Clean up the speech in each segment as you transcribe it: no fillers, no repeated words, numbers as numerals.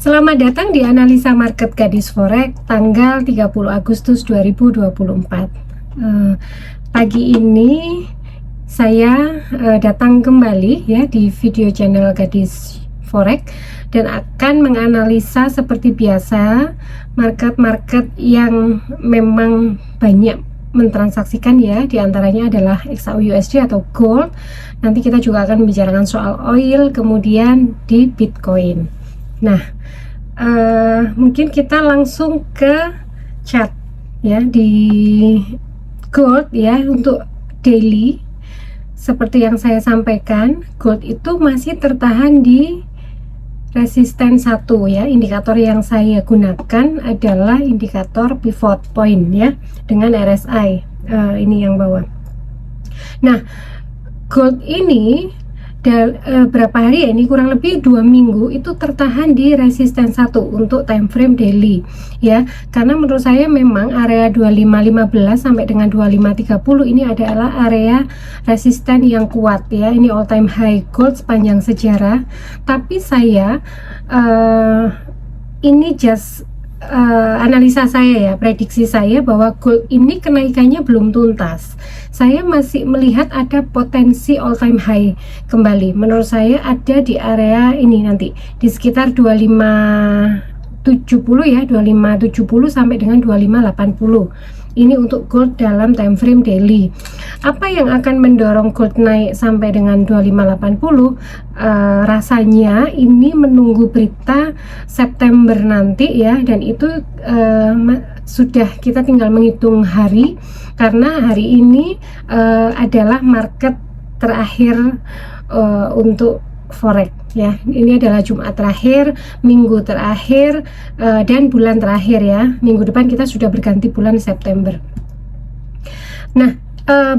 Selamat datang di Analisa Market Gadis Forex tanggal 30 Agustus 2024. Pagi ini saya datang kembali ya di video channel Gadis Forex dan akan menganalisa seperti biasa market-market yang memang banyak mentransaksikan ya, diantaranya adalah XAU-USD atau gold. Nanti kita juga akan membicarakan soal oil, kemudian di Bitcoin. Nah, mungkin kita langsung ke chart ya di gold ya. Untuk daily seperti yang saya sampaikan, gold itu masih tertahan di resisten 1 ya. Indikator yang saya gunakan adalah indikator pivot point ya, dengan RSI ini yang bawah. Nah, gold ini berapa hari ya, ini kurang lebih 2 minggu itu tertahan di resisten 1 untuk time frame daily ya, karena menurut saya memang area 2515 sampai dengan 2530 ini adalah area resisten yang kuat ya. Ini all time high gold sepanjang sejarah, tapi saya ini just analisa saya ya, prediksi saya bahwa gold ini kenaikannya belum tuntas. Saya masih melihat ada potensi all time high kembali. Menurut saya ada di area ini nanti di sekitar 2570 ya, 2570 sampai dengan 2580. Ini untuk gold dalam time frame daily. Apa yang akan mendorong gold naik sampai dengan 2580? Rasanya ini menunggu berita September nanti ya, dan itu sudah kita tinggal menghitung hari, karena hari ini adalah market terakhir untuk forex ya. Ini adalah Jumat terakhir, minggu terakhir, dan bulan terakhir ya. Minggu depan kita sudah berganti bulan September. Nah,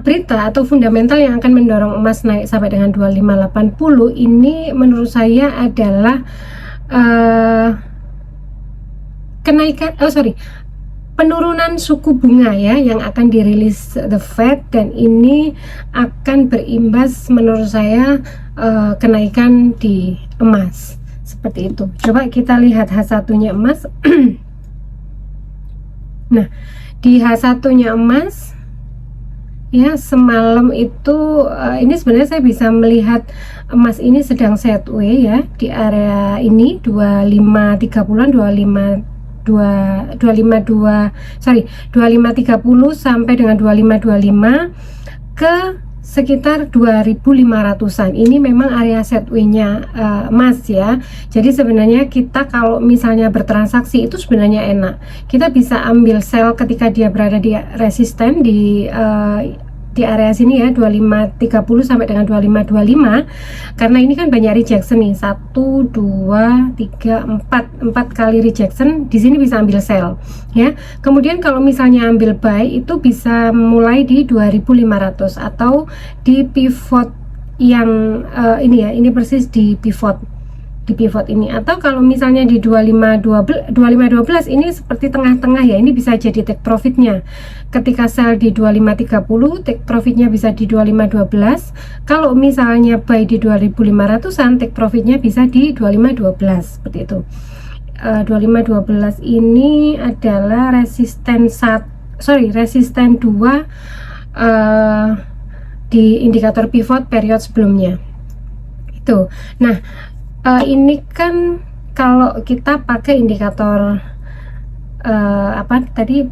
berita atau fundamental yang akan mendorong emas naik sampai dengan 2580 ini menurut saya adalah penurunan suku bunga ya yang akan dirilis The Fed, dan ini akan berimbas menurut saya kenaikan di emas seperti itu. Coba kita lihat H1-nya emas. Nah, di H1-nya emas ya, semalam itu ini sebenarnya saya bisa melihat emas ini sedang sideways ya di area ini 2530 sampai dengan 2525 ke sekitar 2500-an. Ini memang area sideways-nya emas ya. Jadi sebenarnya kita kalau misalnya bertransaksi itu sebenarnya enak. Kita bisa ambil sell ketika dia berada di resisten di area sini ya, 2530 sampai dengan 2525, karena ini kan banyak rejection nih, 1 2 3 4 kali rejection. Di sini bisa ambil sell ya. Kemudian kalau misalnya ambil buy itu bisa mulai di 2500 atau di pivot yang ini ya, ini persis di pivot ini, atau kalau misalnya di 2512 ini seperti tengah-tengah ya, ini bisa jadi take profitnya. Ketika sell di 2530, take profitnya bisa di 2512. Kalau misalnya buy di 2500-an, take profitnya bisa di 2512 seperti itu. 2512 ini adalah resisten resisten 2 di indikator pivot period sebelumnya itu. Nah, ini kan kalau kita pakai indikator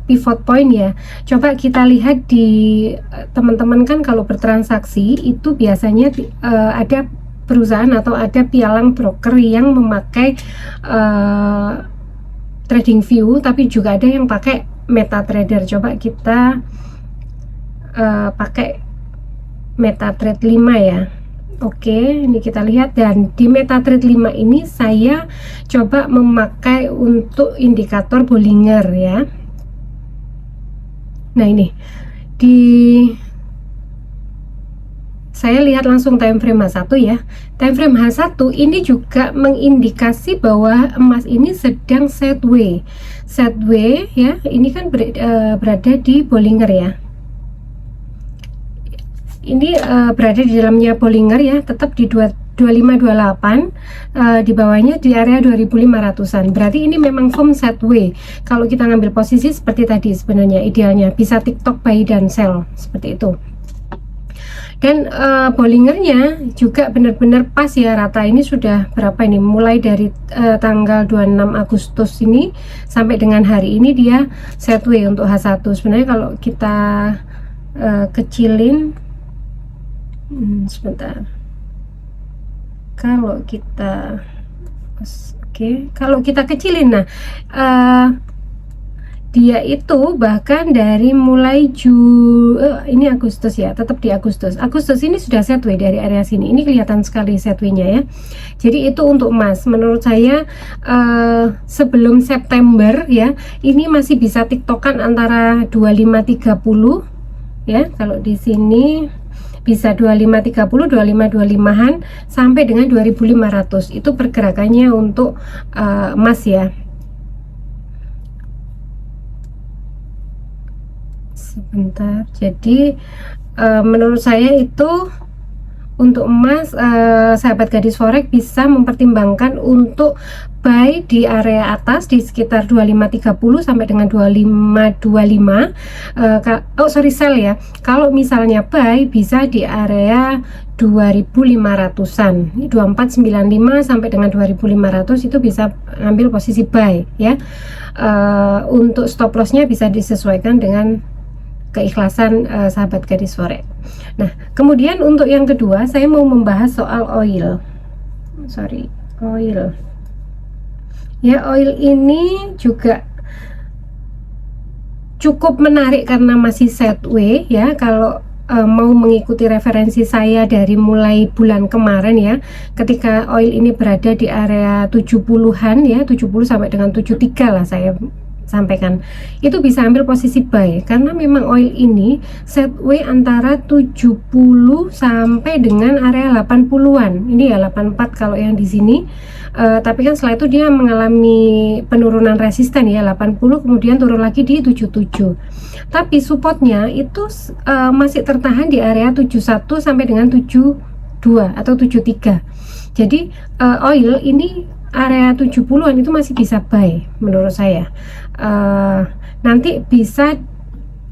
pivot point ya. Coba kita lihat di teman-teman kan kalau bertransaksi itu biasanya ada perusahaan atau ada pialang broker yang memakai TradingView, tapi juga ada yang pakai MetaTrader. Coba kita pakai MetaTrader 5 ya. Oke, ini kita lihat, dan di MetaTrader 5 ini saya coba memakai untuk indikator Bollinger ya. Nah, ini saya lihat langsung time frame H1 ya. Time frame H1 ini juga mengindikasi bahwa emas ini sedang sideways ya. Ini kan berada di Bollinger ya. Ini berada di dalamnya Bollinger ya, tetap di 2528, di bawahnya di area 2500-an. Berarti ini memang firm sideways. Kalau kita ngambil posisi seperti tadi, sebenarnya idealnya bisa TikTok buy dan sell seperti itu. Dan Bollingernya juga benar-benar pas ya, rata. Ini sudah berapa ini, mulai dari tanggal 26 Agustus ini sampai dengan hari ini dia sideways untuk H1. Sebenarnya kalau kita kecilin, sebentar, kalau kita kalau kita kecilin, nah dia itu bahkan dari mulai ini Agustus ya, tetap di Agustus ini sudah sideways dari area sini. Ini kelihatan sekali sideways-nya ya. Jadi itu untuk emas menurut saya sebelum September ya, ini masih bisa tiktokan antara 2530 ya. Kalau di sini bisa 2530, 2525-an sampai dengan 2500. Itu pergerakannya untuk emas ya. Sebentar, jadi menurut saya itu untuk emas, sahabat gadis forex bisa mempertimbangkan untuk buy di area atas di sekitar 2530 sampai dengan 2525. Sell ya. Kalau misalnya buy bisa di area 2500-an, 2495 sampai dengan 2500 itu bisa ambil posisi buy ya. Untuk stop lossnya bisa disesuaikan dengan keikhlasan sahabat gadis forex. Nah, kemudian untuk yang kedua saya mau membahas soal oil. Oil. Ya, oil ini juga cukup menarik karena masih sideways ya. Kalau mau mengikuti referensi saya dari mulai bulan kemarin ya, ketika oil ini berada di area 70-an ya, 70 sampai dengan 73 lah saya sampaikan, itu bisa ambil posisi buy karena memang oil ini sideways antara 70 sampai dengan area 80-an. Ini ya 84 kalau yang di sini. Tapi kan setelah itu dia mengalami penurunan resisten ya, 80 kemudian turun lagi di 77. Tapi supportnya itu masih tertahan di area 71 sampai dengan 72 atau 73. Jadi oil ini area 70-an itu masih bisa buy menurut saya. Nanti bisa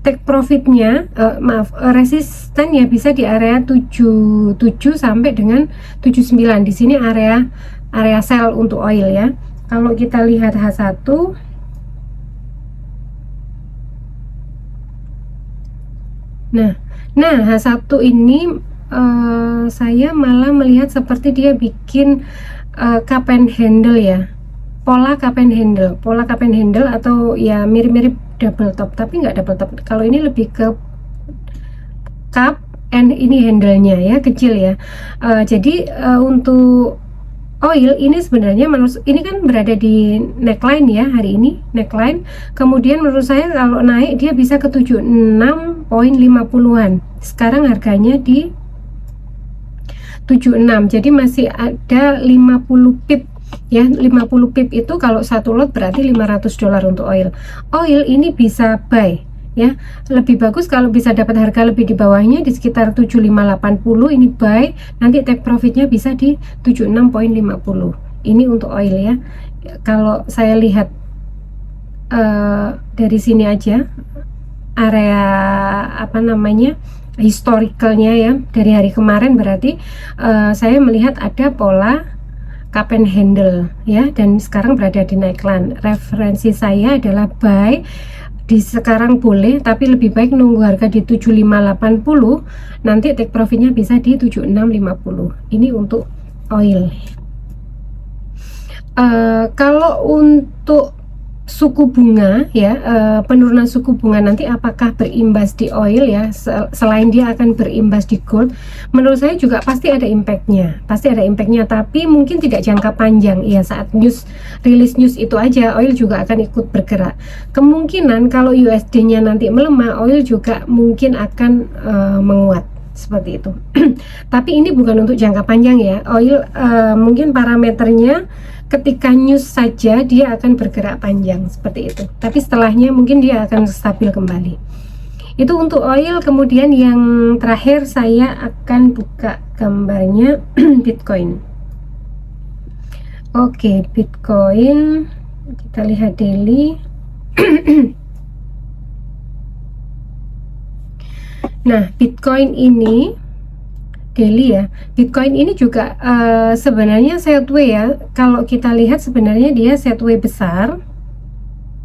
take profitnya, resisten ya bisa di area 77 sampai dengan 79. Di sini area sell untuk oil ya. Kalau kita lihat H1, nah H1 ini saya malah melihat seperti dia bikin cup and handle ya, pola cup and handle atau ya mirip-mirip double top, tapi nggak double top. Kalau ini lebih ke cup and ini handle-nya ya, kecil ya. Jadi untuk oil ini sebenarnya ini kan berada di neckline ya, hari ini neckline. Kemudian menurut saya kalau naik dia bisa ke 76.50-an. Sekarang harganya di 76, jadi masih ada 50 pip ya. 50 pip itu kalau satu lot berarti $500 untuk oil. Oil ini bisa buy ya, lebih bagus kalau bisa dapat harga lebih di bawahnya di sekitar 7580, ini buy, nanti take profitnya bisa di 76.50. ini untuk oil ya. Kalau saya lihat dari sini aja area historicalnya ya, dari hari kemarin berarti saya melihat ada pola cup and handle ya, dan sekarang berada di neckline. Referensi saya adalah buy di sekarang boleh, tapi lebih baik nunggu harga di 7580, nanti take profitnya bisa di 7650. Ini untuk oil. Kalau untuk suku bunga ya, penurunan suku bunga nanti apakah berimbas di oil ya, selain dia akan berimbas di gold, menurut saya juga pasti ada impactnya, tapi mungkin tidak jangka panjang ya. Saat rilis news itu aja oil juga akan ikut bergerak. Kemungkinan kalau USD nya nanti melemah, oil juga mungkin akan menguat seperti itu. Tapi ini bukan untuk jangka panjang ya. Oil mungkin parameternya ketika news saja dia akan bergerak panjang seperti itu, tapi setelahnya mungkin dia akan stabil kembali. Itu untuk oil. Kemudian yang terakhir saya akan buka gambarnya Bitcoin. Oke, Bitcoin kita lihat daily. Nah, Bitcoin ini daily ya. Bitcoin ini juga sebenarnya sideway ya. Kalau kita lihat sebenarnya dia sideway besar.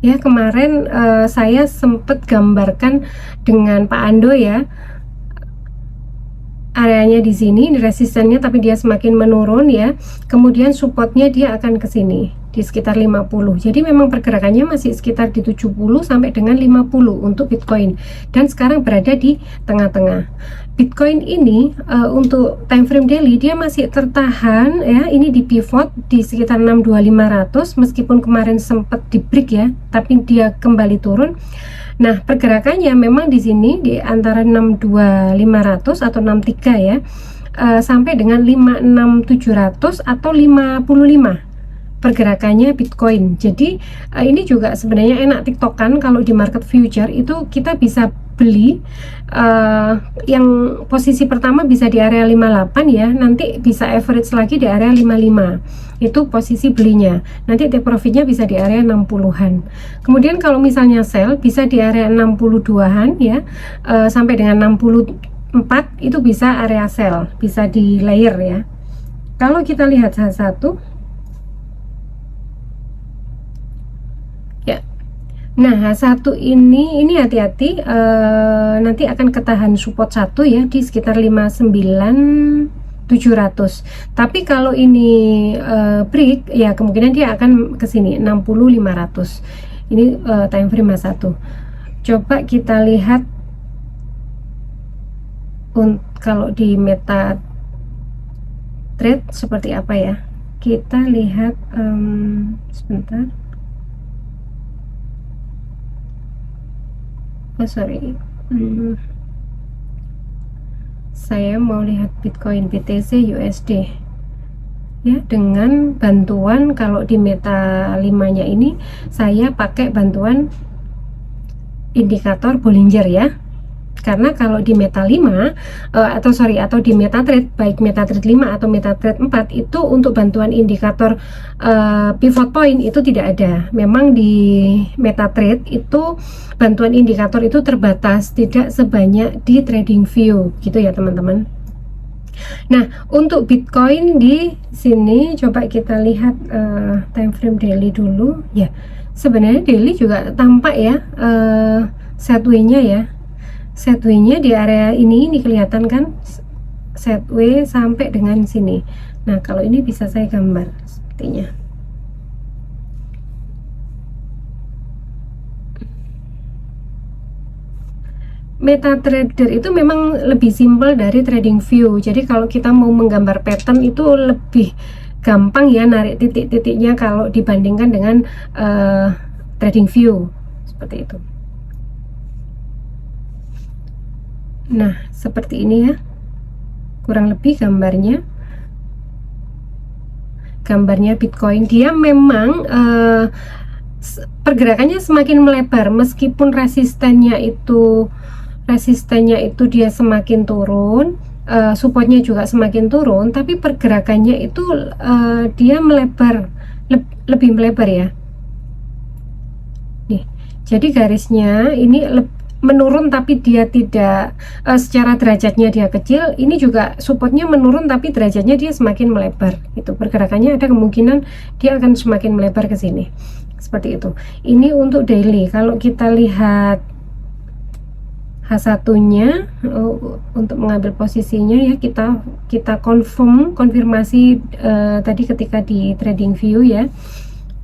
Ya, kemarin saya sempat gambarkan dengan Pak Ando ya. Areanya di sini, di resistennya, tapi dia semakin menurun ya. Kemudian supportnya dia akan ke sini di sekitar 50. Jadi memang pergerakannya masih sekitar di 70 sampai dengan 50 untuk Bitcoin. Dan sekarang berada di tengah-tengah. Bitcoin ini untuk time frame daily dia masih tertahan ya. Ini di pivot di sekitar 62500 meskipun kemarin sempat di break ya, tapi dia kembali turun. Nah, pergerakannya memang di sini di antara 62500 atau 63 ya, sampai dengan 56700 atau 55 pergerakannya Bitcoin. Jadi ini juga sebenarnya enak tiktokan. Kalau di market future itu kita bisa beli yang posisi pertama bisa di area 58 ya, nanti bisa average lagi di area 55. Itu posisi belinya. Nanti take profitnya bisa di area 60-an. Kemudian kalau misalnya sell bisa di area 62-an ya, sampai dengan 64 itu bisa area sell, bisa di layer ya. Kalau kita lihat satu ya. Nah, satu ini hati-hati, nanti akan ketahan support satu ya di sekitar 59.700. Tapi kalau ini break ya kemungkinan dia akan ke sini 60.500. Ini time frame satu. Coba kita lihat kalau di meta trade seperti apa ya. Kita lihat sebentar. Saya mau lihat Bitcoin BTC USD ya, dengan bantuan kalau di meta 5 nya ini saya pakai bantuan indikator Bollinger ya. Karena kalau di meta 5 atau di MetaTrade, baik MetaTrade 5 atau MetaTrade 4 itu untuk bantuan indikator pivot point itu tidak ada. Memang di MetaTrade itu bantuan indikator itu terbatas, tidak sebanyak di TradingView gitu ya teman-teman. Nah, untuk Bitcoin di sini coba kita lihat time frame daily dulu ya. Sebenarnya daily juga tampak ya sideway-nya ya. Setway-nya di area ini kelihatan kan, setway sampai dengan sini. Nah, kalau ini bisa saya gambar sepertinya. MetaTrader itu memang lebih simpel dari TradingView. Jadi kalau kita mau menggambar pattern itu lebih gampang ya narik titik-titiknya kalau dibandingkan dengan TradingView seperti itu. Nah, seperti ini ya, kurang lebih gambarnya Bitcoin. Dia memang pergerakannya semakin melebar meskipun resistennya itu dia semakin turun, supportnya juga semakin turun, tapi pergerakannya itu dia melebar, lebih melebar ya. Nih, jadi garisnya ini menurun tapi dia tidak secara derajatnya dia kecil. Ini juga supportnya menurun tapi derajatnya dia semakin melebar. Itu pergerakannya ada kemungkinan dia akan semakin melebar ke sini. Seperti itu. Ini untuk daily. Kalau kita lihat H1-nya untuk mengambil posisinya ya, kita konfirmasi tadi ketika di TradingView ya.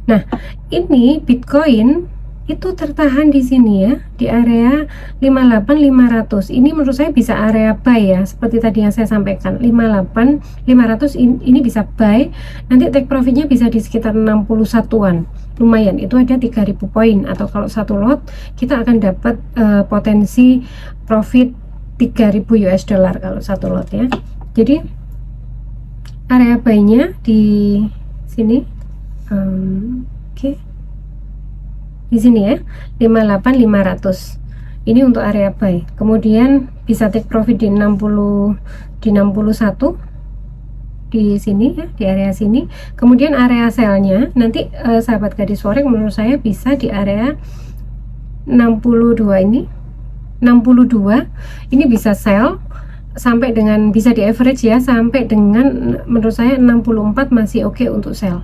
Nah, ini Bitcoin itu tertahan di sini ya, di area 58.500. Ini menurut saya bisa area buy ya, seperti tadi yang saya sampaikan. 58.500 ini bisa buy. Nanti take profitnya bisa di sekitar 61-an. Lumayan, itu ada 3.000 poin, atau kalau satu lot kita akan dapat potensi profit 3.000 US dollar kalau satu lot ya. Jadi area buy-nya di sini. Oke. Di sini ya, 58.500. Ini untuk area buy. Kemudian bisa take profit di 60, di 61 di sini ya, di area sini. Kemudian area sell-nya nanti sahabat gadis forex menurut saya bisa di area 62 ini. 62 ini bisa sell sampai dengan, bisa di average ya, sampai dengan menurut saya 64 masih oke untuk sell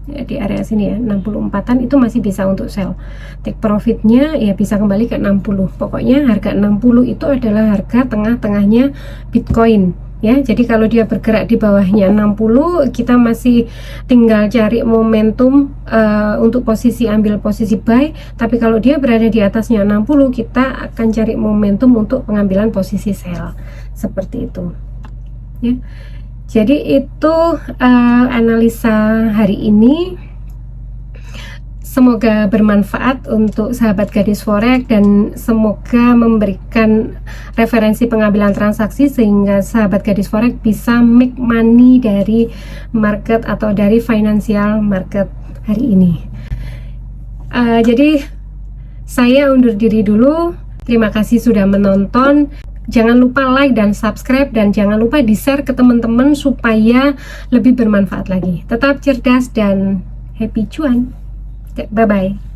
ya, di area sini ya, 64an itu masih bisa untuk sell. Take profitnya ya bisa kembali ke 60. Pokoknya harga 60 itu adalah harga tengah-tengahnya Bitcoin ya. Jadi kalau dia bergerak di bawahnya 60, kita masih tinggal cari momentum untuk posisi, ambil posisi buy. Tapi kalau dia berada di atasnya 60, kita akan cari momentum untuk pengambilan posisi sell, seperti itu ya. Jadi itu analisa hari ini. Semoga bermanfaat untuk sahabat gadis forex dan semoga memberikan referensi pengambilan transaksi sehingga sahabat gadis forex bisa make money dari market atau dari financial market hari ini. Jadi saya undur diri dulu. Terima kasih sudah menonton. Jangan lupa like dan subscribe, dan jangan lupa di-share ke teman-teman supaya lebih bermanfaat lagi. Tetap cerdas dan happy cuan. Bye-bye.